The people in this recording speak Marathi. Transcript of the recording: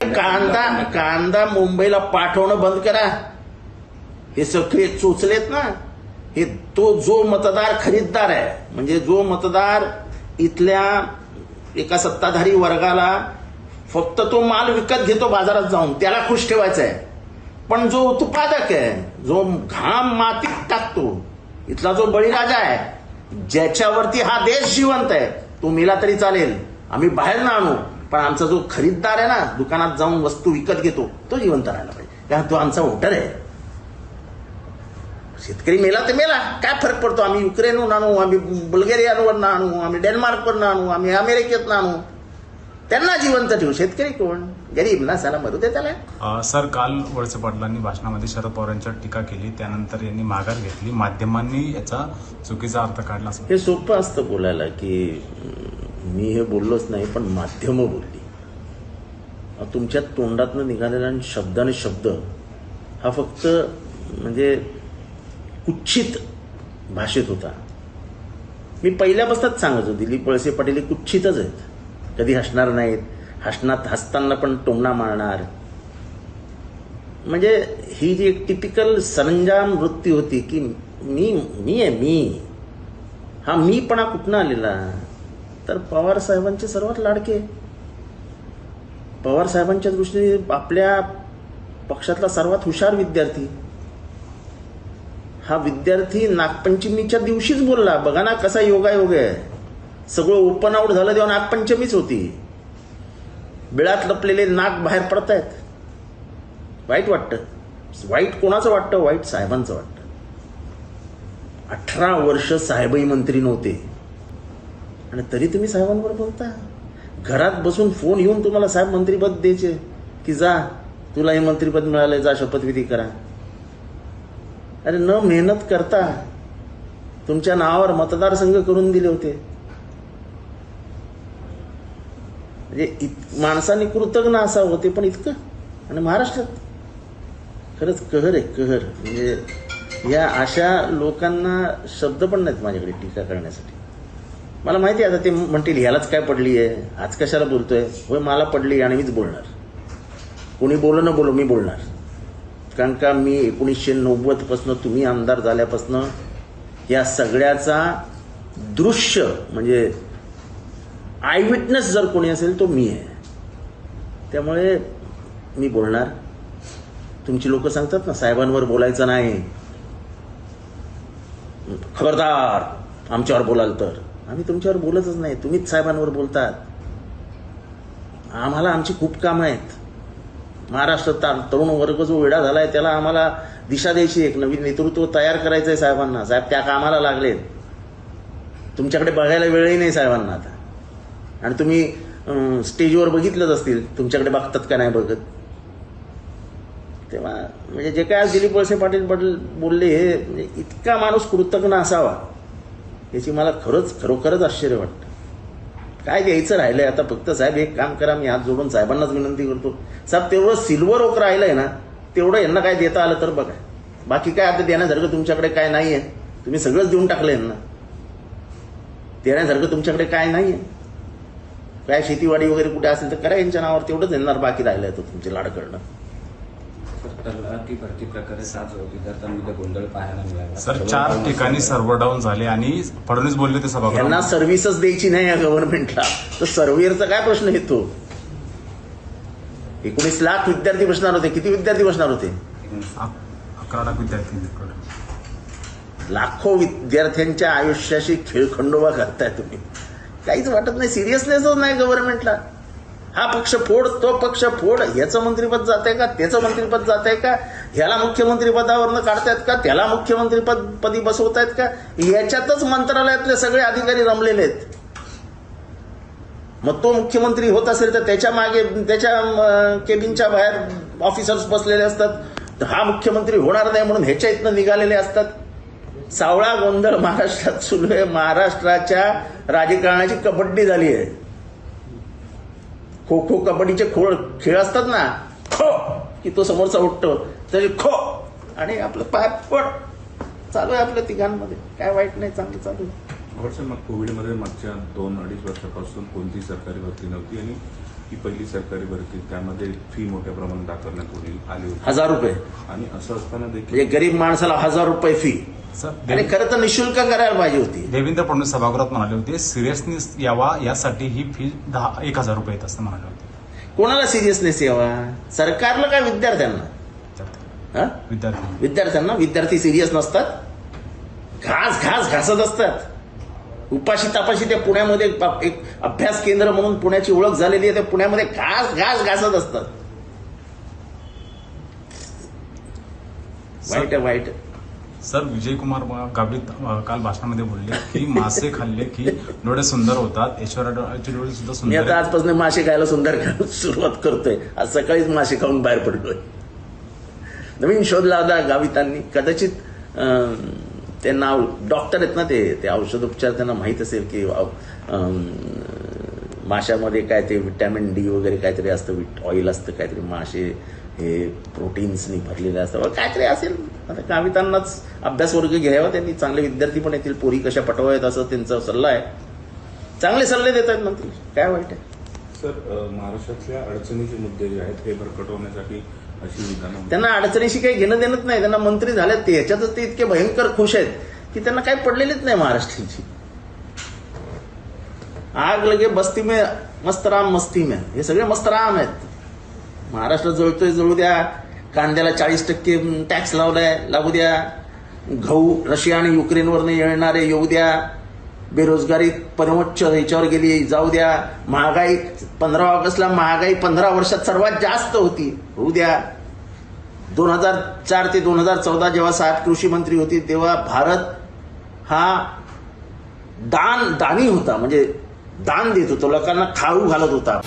कांदा मुंबईला पाठवणं बंद करा. हे सगळे चोचलेत ना. हे तो जो मतदार खरीददार आहे, म्हणजे जो मतदार इथल्या एका सत्ताधारी वर्गाला फक्त तो माल विकत घेतो बाजारात जाऊन, त्याला खुश ठेवायचा आहे. पण जो उत्पादक आहे, जो घाम मातीत टाकतो, इथला जो बळीराजा आहे, ज्याच्यावरती हा देश जिवंत आहे, तो मेला तरी चालेल, आम्ही बाहेर ना आणू, पण आमचा जो खरीददार आहे ना, दुकानात जाऊन वस्तू विकत घेतो, तो जिवंत राहायला पाहिजे, कारण तो आमचा वोटर आहे. शेतकरी मेला तर मेला, काय फरक पडतो? आम्ही युक्रेनहून आणू, आम्ही बुल्गेरियावरनं आणू, आम्ही डेन्मार्कवरनं आणू, आम्ही अमेरिकेतनं आणू, त्यांना जिवंत ठेवू. शेतकरी कोण? गरीब ना, साला मरू दे त्याला. सर, काल वळसे पाटलांनी भाषणामध्ये शरद पवारांच्यावर टीका केली, त्यानंतर यांनी माघार घेतली, माध्यमांनी याचा चुकीचा अर्थ काढला. हे सोपं असतं बोलायला की मी हे बोललोच नाही, पण माध्यमं बोलली. तुमच्या तोंडातनं निघालेला शब्दाने शब्द हा फक्त म्हणजे कुच्छित भाषेत होता. मी पहिल्यापासूनच सांगत होतो, दिलीप वळसे पाटील हे कुच्छितच आहेत, कधी हसणार नाहीत, हसताना पण टोमणा मारणार. म्हणजे ही जी एक टिपिकल सरंजाम वृत्ती होती की मी हा मीपणा कुठनं आलेला? तर पवार साहेबांचे सर्वात लाडके, पवार साहेबांच्या दृष्टीने आपल्या पक्षातला सर्वात हुशार विद्यार्थी, हा विद्यार्थी नागपंचमीच्या दिवशीच बोलला. बघा ना कसा योगायोग आहे. सगळं ओपन आउट झालं तेव्हा नागपंचमीच होती. बिळात लपलेले नाग बाहेर पडतायत. वाईट वाटतं. वाईट कोणाचं वाटतं? वाईट साहेबांचं वाटतं. 18 वर्ष साहेबही मंत्री नव्हते आणि तरी तुम्ही साहेबांवर बोलता. घरात बसून फोन येऊन तुम्हाला साहेब मंत्रीपद द्यायचे की जा तुला हे मंत्रीपद मिळालंय, जा शपथविधी करा. अरे न मेहनत करता तुमच्या नावावर मतदारसंघ करून दिले होते. म्हणजे माणसांनी कृतज्ञ असावं होते, पण इतकं. आणि महाराष्ट्रात खरंच कहर आहे, कहर. म्हणजे या अशा लोकांना शब्द पण नाहीत माझ्याकडे टीका करण्यासाठी. मला माहिती आहे आता ते म्हणतील ह्यालाच काय पडली आहे, आज कशाला बोलतोय. होय, मला पडली आणि मीच बोलणार. कोणी बोलो न बोलो, मी बोलणार. कारण का मी 1990 पासून, तुम्ही आमदार झाल्यापासून या सगळ्याचा दृश्य म्हणजे आय विटनेस जर कोणी असेल तो मी आहे. त्यामुळे मी बोलणार. तुमची लोक सांगतात ना साहेबांवर बोलायचं नाही, खबरदार आमच्यावर बोलाल तर. आम्ही तुमच्यावर बोलतच नाही, तुम्हीच साहेबांवर बोलतात. आम्हाला आमची खूप कामं आहेत. महाराष्ट्रात तरुण वर्ग जो वेडा झालाय त्याला आम्हाला दिशा द्यायची, एक नवीन नेतृत्व तयार करायचं आहे साहेबांना. साहेब त्या कामाला लागलेत. तुमच्याकडे बघायला वेळही नाही साहेबांना आता. आणि तुम्ही स्टेजवर बघितलंच असतील, तुमच्याकडे बघतात का नाही बघत. तेव्हा म्हणजे जे काय दिलीप वळसे पाटील बोलले हे म्हणजे इतका माणूस कृतज्ञ असावा याची मला खरोखरच आश्चर्य वाटतं. काय द्यायचं राहिलंय आता? फक्त साहेब एक काम करा, मी हात जोडून साहेबांनाच विनंती करतो, साहेब तेवढं सिल्वर ओक राहिलंय ना, तेवढं यांना काय देता आलं तर बघा. बाकी काय आता देण्यासारखं तुमच्याकडे काय नाहीये. तुम्ही सगळंच देऊन टाकलं यांना. देण्यासारखं तुमच्याकडे काय नाहीये. काय शेतीवाडी वगैरे कुठे असेल तर करा यांच्या नावावर, तेवढंच येणार. बाकी राहिलंय तर तुमचे लाड करणं. तलाठी भरती प्रकारे 7 विद्यार्थ्यांमध्ये गोंधळ पाहायला मिळाला. सर, 4 ठिकाणी सर्व्हर डाऊन झाले आणि फडणवीस बोलले ते सभागृहात यांना सर्व्हिसच द्यायची नाही या गव्हर्नमेंटला, तर सर्व्हेअरचा काय प्रश्न येतो? 19 लाख विद्यार्थी बसणार होते. किती विद्यार्थी बसणार होते? 11 लाख विद्यार्थी. लाखो विद्यार्थ्यांच्या आयुष्याशी खेळखंडोबा करताय तुम्ही. काहीच वाटत नाही, सिरियसनेसच नाही गव्हर्नमेंटला. हा पक्ष फोड, तो पक्ष फोड, याचं मंत्रिपद जात आहे का, त्याचं मंत्रिपद जात आहे का, ह्याला मुख्यमंत्रीपदावरनं काढतायत का, त्याला मुख्यमंत्रीपदी बसवतायत का, याच्यातच मंत्रालयातले सगळे अधिकारी रमलेले आहेत. मग तो मुख्यमंत्री होत असेल तर त्याच्या मागे, त्याच्या केबिनच्या बाहेर ऑफिसर्स बसलेले असतात. तर हा मुख्यमंत्री होणार नाही म्हणून ह्याच्या इथनं निघालेले असतात. सावळा गोंधळ महाराष्ट्रात सुरू आहे. महाराष्ट्राच्या राजकारणाची कबड्डी झाली आहे. खो खो कबड्डीचे खेळ असतात ना, खो की तो समोरचा उठतो तरी खो, आणि आपलं पाय पट चालू आहे आपल्या तिघांमध्ये. काय वाईट नाही, चांगलं चालू आहे. मग कोविडमध्ये मागच्या 2-2.5 वर्षापासून कोणती सरकारी भरती नव्हती आणि ही पहिली सरकारी भरती, त्यामध्ये फी मोठ्या प्रमाणात आकारण्यात आली होती 1000 रुपये आणि असं असताना देखील म्हणजे गरीब माणसाला 1000 रुपये फी सर आणि खरं तर निशुल्क करायला पाहिजे होती. देवेंद्र फडणवीस सभागृहात म्हणाले होते सिरियसनेस यावा यासाठी ही फी 1,000 रुपये येत असं म्हणाले होते. कोणाला सिरियसनेस यावा? सरकारला काय विद्यार्थ्यांना? हा? विद्यार्थी विद्यार्थी सिरियस नसतात, घासत असतात. उपाशी तापाशी त्या पुण्यामध्ये एक अभ्यास केंद्र म्हणून पुण्याची ओळख झालेली आहे, त्या पुण्यामध्ये घासत असतात. वाईट. सर विजयकुमार गावित काल भाषणामध्ये बोलले की मासे खाल्ले की डोळे सुंदर होतात, ऐश्वर्याचे डोळे सुद्धा मी सुंदर आता आहेत. आजपासून मासे खायला सुरुवात करतोय. आज सकाळीच मासे खाऊन बाहेर पडलोय. नवीन शोध लावला गावितांनी. कदाचित ते नाव डॉक्टर आहेत ना, ते औषधोपचार त्यांना माहीत असेल की माशामध्ये काय ते विटॅमिन डी वगैरे काहीतरी असतं, ऑइल असतं काहीतरी, मासे हे प्रोटीन्सनी भरलेले असतं, काहीतरी असेल. आता गावितांनाच अभ्यास वर्ग घ्यावा त्यांनी, चांगले विद्यार्थी पण येतील, पोरी कशा पटवायत असं त्यांचा सल्ला आहे. चांगले सल्ले देत आहेत मंत्री, काय वाईट आहे. सर, महाराष्ट्रातल्या अडचणीचे मुद्दे जे आहेत हे भरकटवण्यासाठी अशी विधानं त्यांना अडचणीशी काही घेणं देणंच नाही. त्यांना मंत्री झालेत ते ह्याच्यातच ते इतके भयंकर खुश आहेत की त्यांना काही पडलेलीच नाही महाराष्ट्राची. आग लगे बस्ती में मस्तराम मस्ती में, हे सगळे मस्तराम आहेत. महाराष्ट्र जळतोय जळू द्या, कांद्याला 40% टॅक्स लागू द्या, गहू रशिया आणि युक्रेनवरनं येणारे येऊ द्या, बेरोजगारी परमोच्च ह्याच्यावर गेली जाऊ द्या, महागाई 15 ऑगस्टला महागाई 15 वर्षात सर्वात जास्त होती होऊ द्या. 2004 ते 2014 जेव्हा साहेब कृषी मंत्री होती तेव्हा भारत हा दानी होता, म्हणजे दान देत होता, लोकांना खाऊ घालत होता.